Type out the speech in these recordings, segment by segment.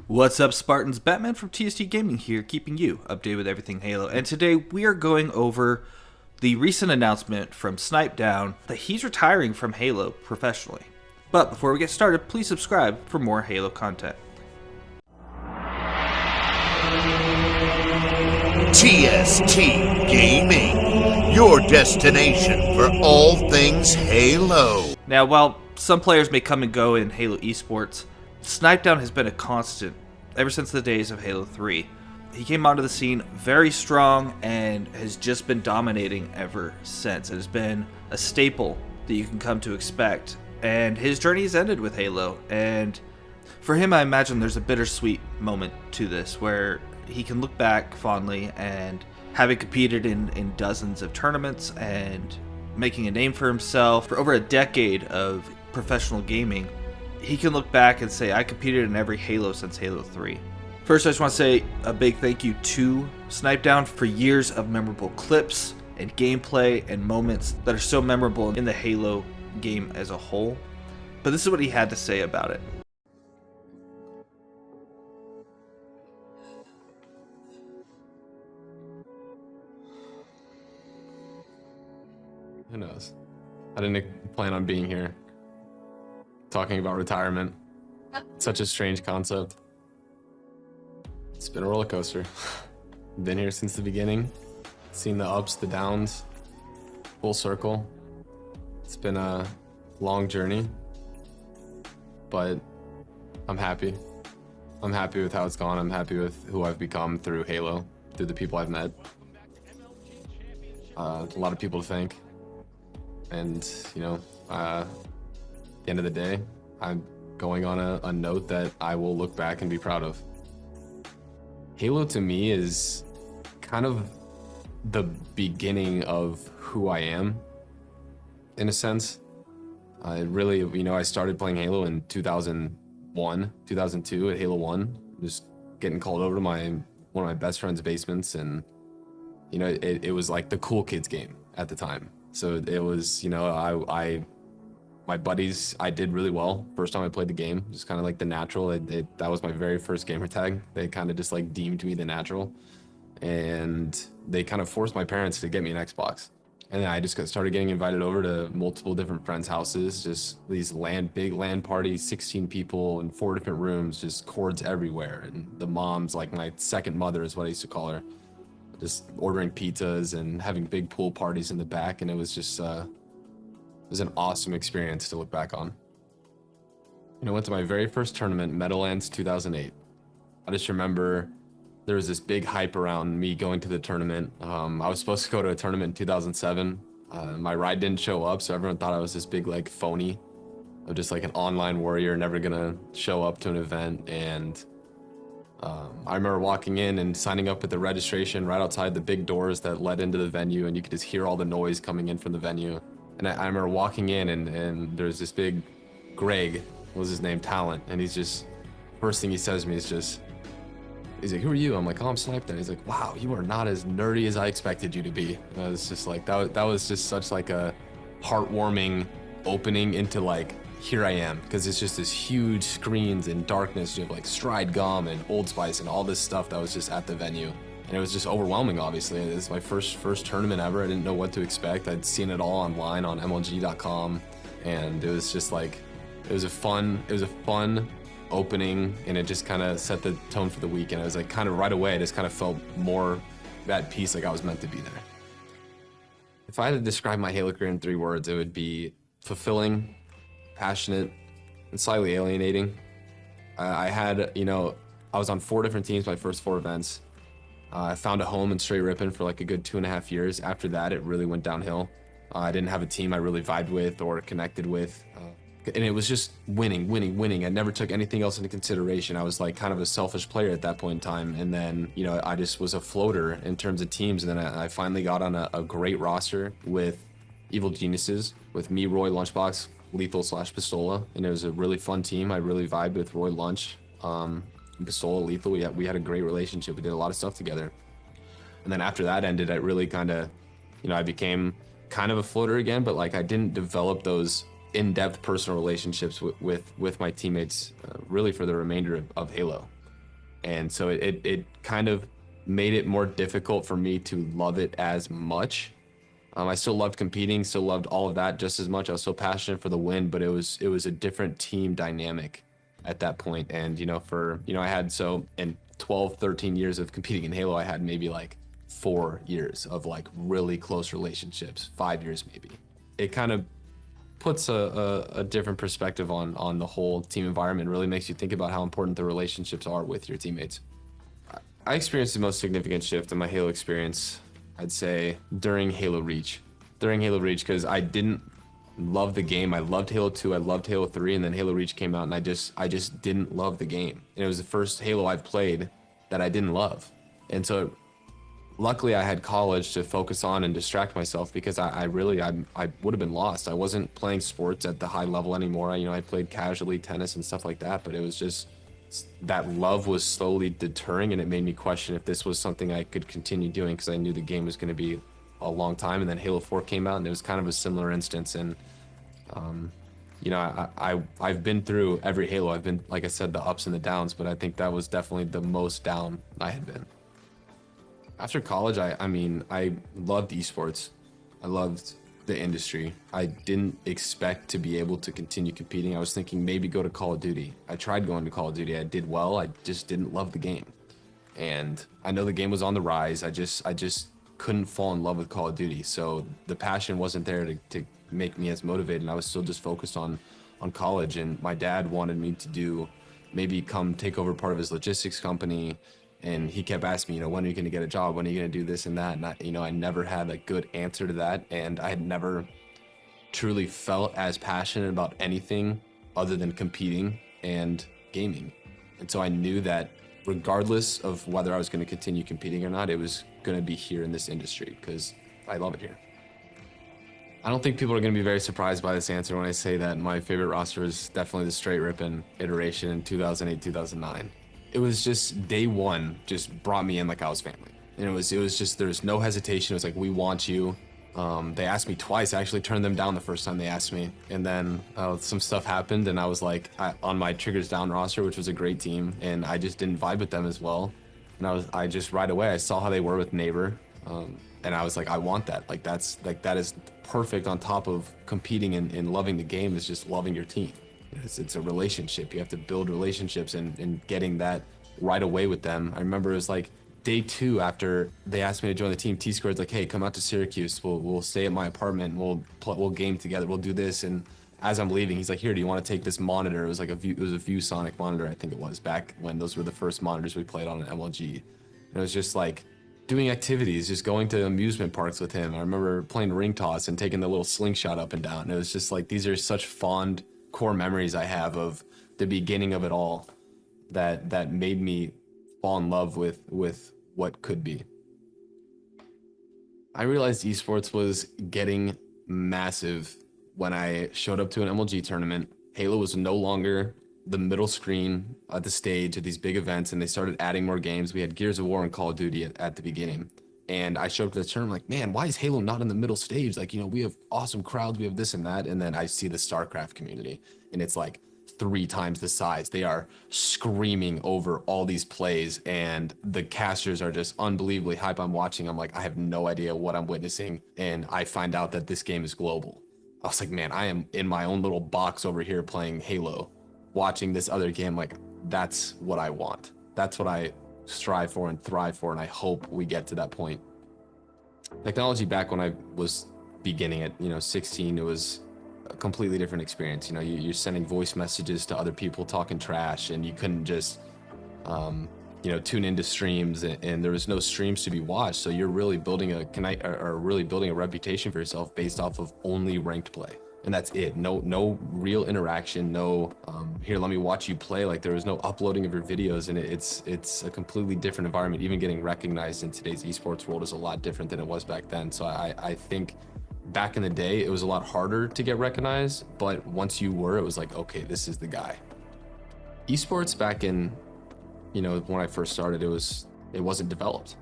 What's up, Spartans? Batman from TST Gaming here, keeping you updated with everything Halo. And today we are going over the recent announcement from Snipedown that he's retiring from Halo professionally. But before we get started, please subscribe for more Halo content. TST Gaming, your destination for all things Halo. Now, while some players may come and go in Halo esports, Snipedown has been a constant ever since the days of Halo 3. He came onto the scene very strong and has just been dominating ever since. It has been a staple that you can come to expect, and his journey has ended with Halo. And for him, I imagine there's a bittersweet moment to this where he can look back fondly and having competed in dozens of tournaments and making a name for himself for over a decade of professional gaming. He can look back and say, I competed in every Halo since Halo 3. First, I just want to say a big thank you to Snipedown for years of memorable clips and gameplay and moments that are so memorable in the Halo game as a whole. But this is what he had to say about it. Who knows? I didn't plan on being here. Talking about retirement. Such a strange concept. It's been a roller coaster. Been here since the beginning. Seen the ups, the downs. Full circle. It's been a long journey. But I'm happy. I'm happy with how it's gone. I'm happy with who I've become through Halo. Through the people I've met. A lot of people to thank. And, you know, at the end of the day, I'm going on a note that I will look back and be proud of. Halo to me is kind of the beginning of who I am, in a sense. I really, I started playing Halo in 2001, 2002 at Halo 1, just getting called over to one of my best friend's basements, and, it was like the cool kids game at the time. So it was, my buddies, I did really well. First time I played the game, just kind of like the natural. That was my very first gamer tag. They kind of just like deemed me the natural. And they kind of forced my parents to get me an Xbox. And then I just started getting invited over to multiple different friends' houses, just these big LAN parties, 16 people in 4 different rooms, just cords everywhere. And the mom's like my second mother is what I used to call her. Just ordering pizzas and having big pool parties in the back, and it was just it was an awesome experience to look back on. I went to my very first tournament, Meadowlands 2008. I just remember there was this big hype around me going to the tournament. I was supposed to go to a tournament in 2007. My ride didn't show up, so everyone thought I was this big like phony of just like an online warrior, never gonna show up to an event. And I remember walking in and signing up at the registration right outside the big doors that led into the venue, and you could just hear all the noise coming in from the venue. And I remember walking in, and there's this big Greg, was his name, Talent, and he's just, first thing he says to me is just, he's like, who are you? I'm like, oh, I'm Snipedown. He's like, wow, you are not as nerdy as I expected you to be. And I was just like, that was just such like a heartwarming opening into like, here I am, because it's just this huge screens and darkness. You have like Stride Gum and Old Spice and all this stuff that was just at the venue, and it was just overwhelming. Obviously, it was my first tournament ever. I didn't know what to expect. I'd seen it all online on MLG.com, and it was just like, it was a fun opening, and it just kind of set the tone for the week. And I was like, kind of right away, I just kind of felt more at peace, like I was meant to be there. If I had to describe my Halo career in 3 words, it would be fulfilling, passionate, and slightly alienating. I had, I was on 4 different teams my first 4 events. I found a home in Straight Rippin' for like a good 2.5 years. After that, it really went downhill. I didn't have a team I really vibed with or connected with. And it was just winning. I never took anything else into consideration. I was like kind of a selfish player at that point in time. And then, I just was a floater in terms of teams. And then I finally got on a great roster with Evil Geniuses, with me, Roy, Lunchbox, Lethal/Pistola, and it was a really fun team. I really vibed with Roy, Lunch, Pistola, Lethal. We had a great relationship. We did a lot of stuff together. And then after that ended, I really kind of, I became kind of a floater again, but like I didn't develop those in-depth personal relationships with my teammates really for the remainder of Halo. And so it kind of made it more difficult for me to love it as much. I still loved competing, still loved all of that just as much. I was so passionate for the win, but it was a different team dynamic at that point. And, I had, so in 12, 13 years of competing in Halo, I had maybe like 4 years of like really close relationships, 5 years maybe. It kind of puts a different perspective on the whole team environment, really makes you think about how important the relationships are with your teammates. I experienced the most significant shift in my Halo experience, I'd say, during Halo Reach. Because I didn't love the game. I loved Halo 2, I loved Halo 3, and then Halo Reach came out, and I just didn't love the game. And it was the first Halo I've played that I didn't love. And so luckily I had college to focus on and distract myself, because I would have been lost. I wasn't playing sports at the high level anymore. I played casually tennis and stuff like that, but it was just that love was slowly deterring, and it made me question if this was something I could continue doing, because I knew the game was going to be a long time. And then Halo 4 came out, and it was kind of a similar instance. And I've been through every Halo. I've been, like I said, the ups and the downs, but I think that was definitely the most down I had been. After college, I loved esports. I loved the industry. I didn't expect to be able to continue competing. I was thinking maybe go to Call of Duty. I tried going to Call of Duty. I did well. I just didn't love the game. And I know the game was on the rise. I just couldn't fall in love with Call of Duty. So the passion wasn't there to make me as motivated. And I was still just focused on college. And my dad wanted me to maybe come take over part of his logistics company. And he kept asking me, when are you going to get a job? When are you going to do this and that? And I never had a good answer to that. And I had never truly felt as passionate about anything other than competing and gaming. And so I knew that regardless of whether I was going to continue competing or not, it was going to be here in this industry, because I love it here. I don't think people are going to be very surprised by this answer when I say that my favorite roster is definitely the straight ripping iteration in 2008, 2009. It was just day one, just brought me in like I was family. And it was just, there's no hesitation. It was like, we want you. They asked me twice. I actually turned them down the first time they asked me. And then some stuff happened, and I was like, on my Triggers Down roster, which was a great team, and I just didn't vibe with them as well. And I just right away, I saw how they were with Neighbor. And I was like, I want that. That is perfect on top of competing and loving the game, is just loving your team. It's a relationship. You have to build relationships, and getting that right away with them. I remember it was like day 2 after they asked me to join the team. T-Squared's like, hey, come out to Syracuse. We'll stay at my apartment. And we'll game together. We'll do this. And as I'm leaving, he's like, here, do you want to take this monitor? It was like a ViewSonic monitor, I think it was, back when those were the first monitors we played on an MLG. And it was just like doing activities, just going to amusement parks with him. I remember playing ring toss and taking the little slingshot up and down. And it was just like, these are such fond core memories I have of the beginning of it all that made me fall in love with what could be. I realized esports was getting massive when I showed up to an MLG tournament. Halo was no longer the middle screen at the stage at these big events, and they started adding more games. We had Gears of War and Call of Duty at the beginning. And I showed up to the tournament like, man, why is Halo not in the middle stage? Like, we have awesome crowds, we have this and that. And then I see the StarCraft community, and it's like 3 times the size. They are screaming over all these plays, and the casters are just unbelievably hype. I'm watching, I'm like, I have no idea what I'm witnessing. And I find out that this game is global. I was like, man, I am in my own little box over here playing Halo, watching this other game. Like, that's what I want. That's what I strive for and thrive for, and I hope we get to that point. Technology back when I was beginning at 16, it was a completely different experience. You're sending voice messages to other people talking trash, and you couldn't just tune into streams, and there was no streams to be watched. So you're really building a reputation for yourself based off of only ranked play. And that's it. No real interaction. No, here, let me watch you play. Like, there was no uploading of your videos, and it's a completely different environment. Even getting recognized in today's esports world is a lot different than it was back then. So I think back in the day, it was a lot harder to get recognized, but once you were, it was like, okay, this is the guy. Esports back in, when I first started, it wasn't developed.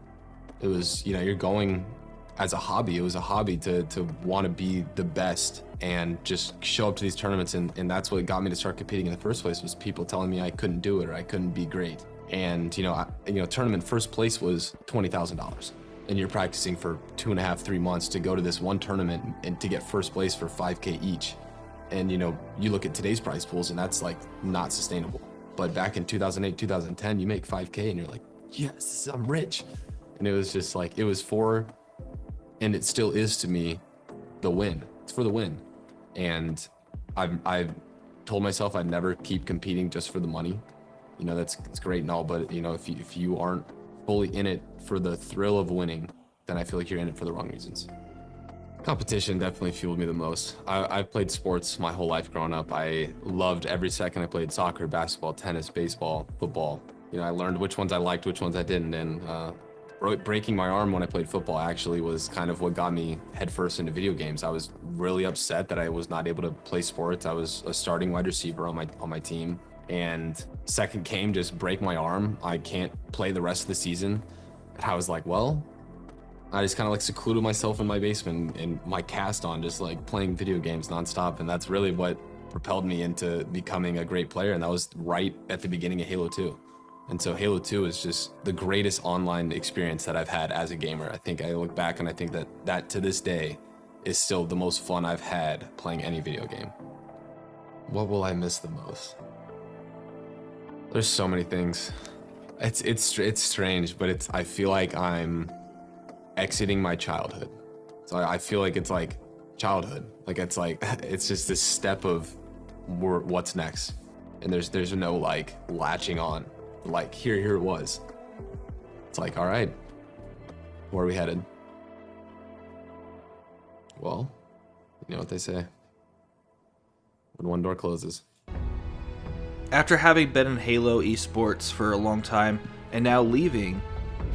It was, you're going as a hobby. It was a hobby to want to be the best and just show up to these tournaments. And that's what got me to start competing in the first place, was people telling me I couldn't do it or I couldn't be great. And tournament first place was $20,000, and you're practicing for 2.5, 3 months to go to this one tournament and to get first place for $5K each. And you look at today's prize pools, and that's like not sustainable. But back in 2008, 2010, you make 5K, and you're like, yes, I'm rich. And it was just like, it was for, and it still is to me, the win. It's for the win. And I've told myself I'd never keep competing just for the money. It's great and all, but if you aren't fully in it for the thrill of winning, then I feel like you're in it for the wrong reasons. Competition definitely fueled me the most. I've played sports my whole life growing up. I loved every second I played soccer, basketball, tennis, baseball, football. I learned which ones I liked, which ones I didn't. And breaking my arm when I played football actually was kind of what got me headfirst into video games. I was really upset that I was not able to play sports. I was a starting wide receiver on my team. And second game, just break my arm. I can't play the rest of the season. And I was like, well, I just kind of like secluded myself in my basement and my cast on, just like playing video games nonstop. And that's really what propelled me into becoming a great player. And that was right at the beginning of Halo 2. And so Halo 2 is just the greatest online experience that I've had as a gamer. I think I look back and I think that to this day is still the most fun I've had playing any video game. What will I miss the most? There's so many things. It's strange, but I feel like I'm exiting my childhood. So I feel like it's like childhood. It's just this step of what's next. And there's no like latching on. Like here it was. It's like, all right, where are we headed? Well, you know what they say. When one door closes. After having been in Halo esports for a long time and now leaving,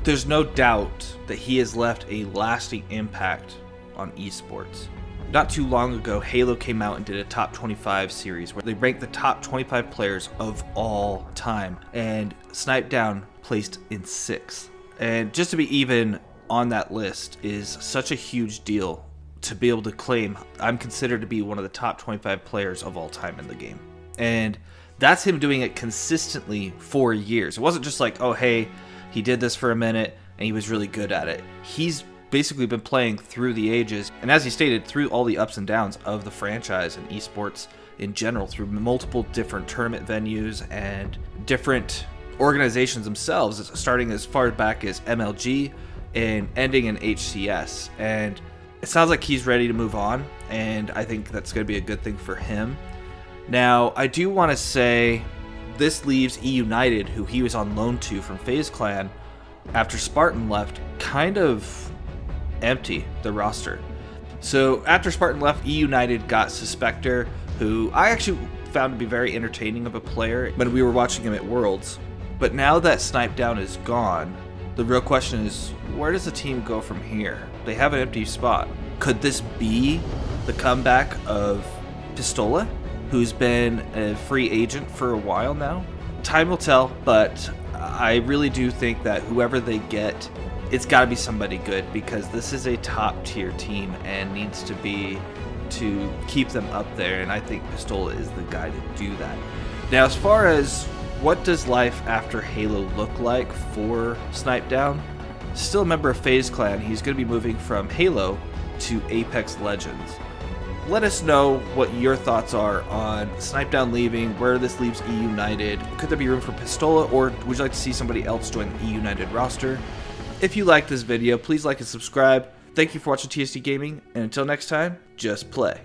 there's no doubt that he has left a lasting impact on esports. Not too long ago, Halo came out and did a top 25 series where they ranked the top 25 players of all time, and Snipedown placed in 6th. And just to be even on that list is such a huge deal to be able to claim I'm considered to be one of the top 25 players of all time in the game. And that's him doing it consistently for years. It wasn't just like, oh, hey, he did this for a minute and he was really good at it. He's basically been playing through the ages, and as he stated, through all the ups and downs of the franchise and esports in general, through multiple different tournament venues and different organizations themselves, starting as far back as MLG and ending in HCS. And it sounds like he's ready to move on, and I think that's going to be a good thing for him. Now, I do want to say this leaves E United, who he was on loan to from FaZe Clan after Spartan left, kind of empty, the roster. So after Spartan left, E United got Suspector, who I actually found to be very entertaining of a player when we were watching him at Worlds. But now that Snipedown is gone, the real question is, where does the team go from here? They have an empty spot. Could this be the comeback of Pistola, who's been a free agent for a while now? Time will tell, but I really do think that whoever they get, it's got to be somebody good, because this is a top tier team and needs to be to keep them up there, and I think Pistola is the guy to do that. Now, as far as what does life after Halo look like for Snipedown, still a member of FaZe Clan, he's going to be moving from Halo to Apex Legends. Let us know what your thoughts are on Snipedown leaving, where this leaves E United. Could there be room for Pistola, or would you like to see somebody else join the E United roster? If you like this video, please like and subscribe. Thank you for watching TST Gaming, and until next time, just play.